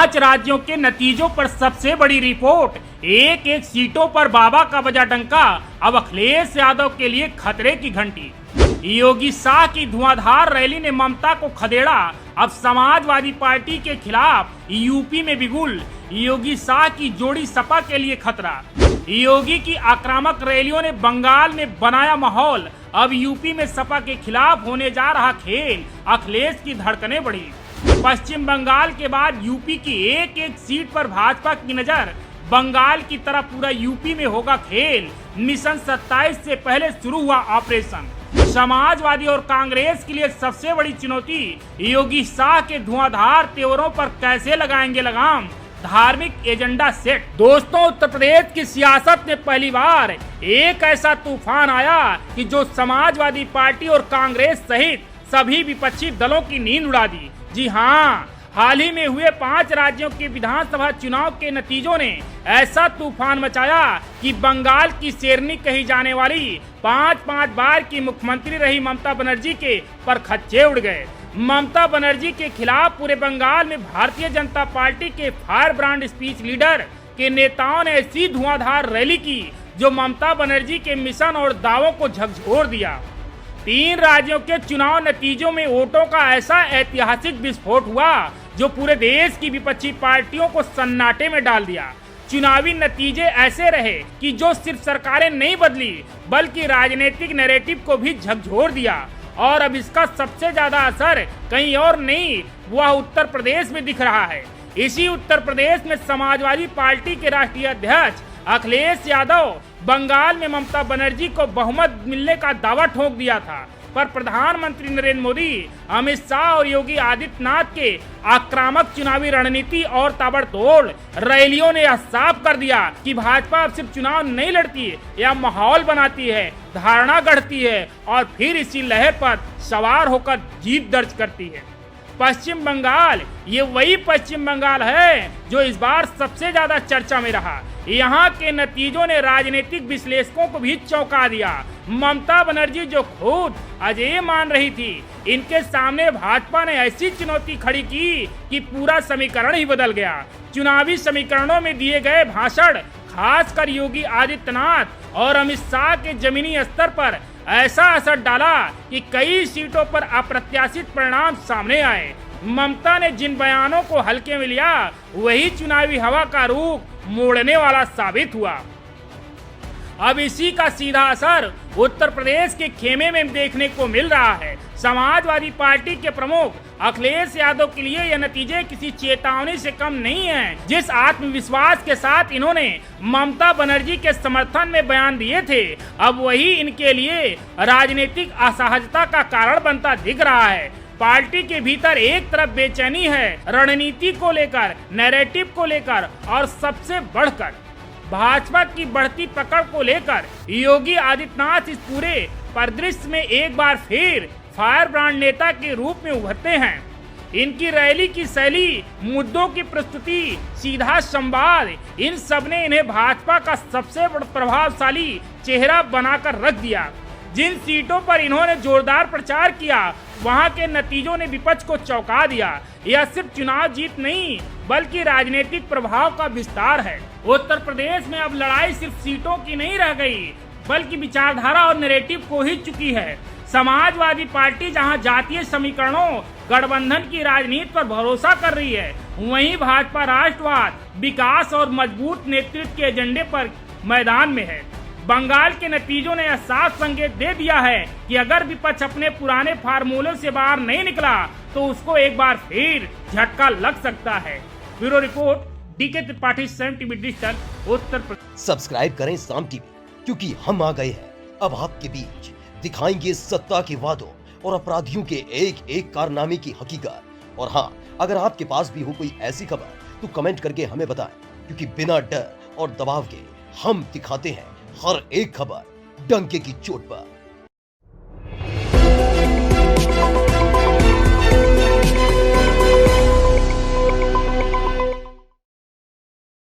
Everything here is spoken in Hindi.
5 राज्यों के नतीजों पर सबसे बड़ी रिपोर्ट। एक एक सीटों पर बाबा का बजा डंका। अब अखिलेश यादव के लिए खतरे की घंटी। योगी शाह की धुआंधार रैली ने ममता को खदेड़ा। अब समाजवादी पार्टी के खिलाफ यूपी में बिगुल। योगी शाह की जोड़ी सपा के लिए खतरा। योगी की आक्रामक रैलियों ने बंगाल में बनाया माहौल। अब यूपी में सपा के खिलाफ होने जा रहा खेल। अखिलेश की धड़कनें बढ़ी। पश्चिम बंगाल के बाद यूपी की एक एक सीट पर भाजपा की नजर। बंगाल की तरह पूरा यूपी में होगा खेल। मिशन 27 से पहले शुरू हुआ ऑपरेशन। समाजवादी और कांग्रेस के लिए सबसे बड़ी चुनौती, योगी शाह के धुआंधार तेवरों पर कैसे लगाएंगे लगाम। धार्मिक एजेंडा सेट। दोस्तों, उत्तर प्रदेश की सियासत में पहली बार एक ऐसा तूफान आया कि जो समाजवादी पार्टी और कांग्रेस सहित सभी विपक्षी दलों की नींद उड़ा दी। जी हाँ, हाल ही में हुए 5 राज्यों के विधानसभा चुनाव के नतीजों ने ऐसा तूफान मचाया कि बंगाल की शेरनी कही जाने वाली 5 बार की मुख्यमंत्री रही ममता बनर्जी के परखच्चे उड़ गए। ममता बनर्जी के खिलाफ पूरे बंगाल में भारतीय जनता पार्टी के फायर ब्रांड स्पीच लीडर के नेताओं ने ऐसी धुआंधार रैली की जो ममता बनर्जी के मिशन और दावों को झकझोर दिया। 3 राज्यों के चुनाव नतीजों में वोटों का ऐसा ऐतिहासिक विस्फोट हुआ जो पूरे देश की विपक्षी पार्टियों को सन्नाटे में डाल दिया। चुनावी नतीजे ऐसे रहे कि जो सिर्फ सरकारें नहीं बदली बल्कि राजनीतिक नैरेटिव को भी झकझोर दिया। और अब इसका सबसे ज्यादा असर कहीं और नहीं, वह उत्तर प्रदेश में दिख रहा है। इसी उत्तर प्रदेश में समाजवादी पार्टी के राष्ट्रीय अध्यक्ष अखिलेश यादव बंगाल में ममता बनर्जी को बहुमत मिलने का दावा ठोक दिया था, पर प्रधानमंत्री नरेंद्र मोदी, अमित शाह और योगी आदित्यनाथ के आक्रामक चुनावी रणनीति और ताबड़तोड़ रैलियों ने यह साफ कर दिया कि भाजपा अब सिर्फ चुनाव नहीं लड़ती या माहौल बनाती है, धारणा गढ़ती है और फिर इसी लहर पर सवार होकर जीत दर्ज करती है। पश्चिम बंगाल, ये वही पश्चिम बंगाल है जो इस बार सबसे ज्यादा चर्चा में रहा। यहाँ के नतीजों ने राजनीतिक विश्लेषकों को भी चौंका दिया। ममता बनर्जी जो खुद अजेय मान रही थी, इनके सामने भाजपा ने ऐसी चुनौती खड़ी की कि पूरा समीकरण ही बदल गया। चुनावी समीकरणों में दिए गए भाषण, खासकर योगी आदित्यनाथ और अमित शाह के जमीनी स्तर पर ऐसा असर डाला कि कई सीटों पर अप्रत्याशित परिणाम सामने आए। ममता ने जिन बयानों को हल्के में लिया वही चुनावी हवा का रुख मोड़ने वाला साबित हुआ। अब इसी का सीधा असर उत्तर प्रदेश के खेमे में देखने को मिल रहा है। समाजवादी पार्टी के प्रमुख अखिलेश यादव के लिए यह नतीजे किसी चेतावनी से कम नहीं हैं। जिस आत्मविश्वास के साथ इन्होंने ममता बनर्जी के समर्थन में बयान दिए थे, अब वही इनके लिए राजनीतिक असहजता का कारण बनता दिख रहा है। पार्टी के भीतर एक तरफ बेचैनी है रणनीति को लेकर, नैरेटिव को लेकर और सबसे बढ़कर भाजपा की बढ़ती पकड़ को लेकर। योगी आदित्यनाथ इस पूरे परिदृश्य में एक बार फिर फायर ब्रांड नेता के रूप में उभरते हैं। इनकी रैली की शैली, मुद्दों की प्रस्तुति, सीधा संवाद, इन सब ने इन्हें भाजपा का सबसे प्रभावशाली चेहरा बनाकर रख दिया। जिन सीटों पर इन्होंने जोरदार प्रचार किया, वहां के नतीजों ने विपक्ष को चौंका दिया। यह सिर्फ चुनाव जीत नहीं बल्कि राजनीतिक प्रभाव का विस्तार है। उत्तर प्रदेश में अब लड़ाई सिर्फ सीटों की नहीं रह गई बल्कि विचारधारा और नैरेटिव को ही चुकी है। समाजवादी पार्टी जहां जातीय समीकरणों, गठबंधन की राजनीति पर भरोसा कर रही है, वहीं भाजपा राष्ट्रवाद, विकास और मजबूत नेतृत्व के एजेंडे पर मैदान में है। बंगाल के नतीजों ने यह साफ संकेत दे दिया है कि अगर विपक्ष अपने पुराने फार्मूलों से बाहर नहीं निकला तो उसको एक बार फिर झटका लग सकता है। Bureau report, DK Tripathi, Sun TV digital, Uttar Pradesh. Subscribe करें साम टीवी, क्योंकि हम आ गए हैं अब आपके बीच। दिखाएंगे सत्ता के वादों और अपराधियों के एक एक कारनामे की हकीकत। और हाँ, अगर आपके पास भी हो कोई ऐसी खबर तो कमेंट करके हमें बताएं, क्योंकि बिना डर और दबाव के हम दिखाते हैं हर एक खबर डंके की चोट पर।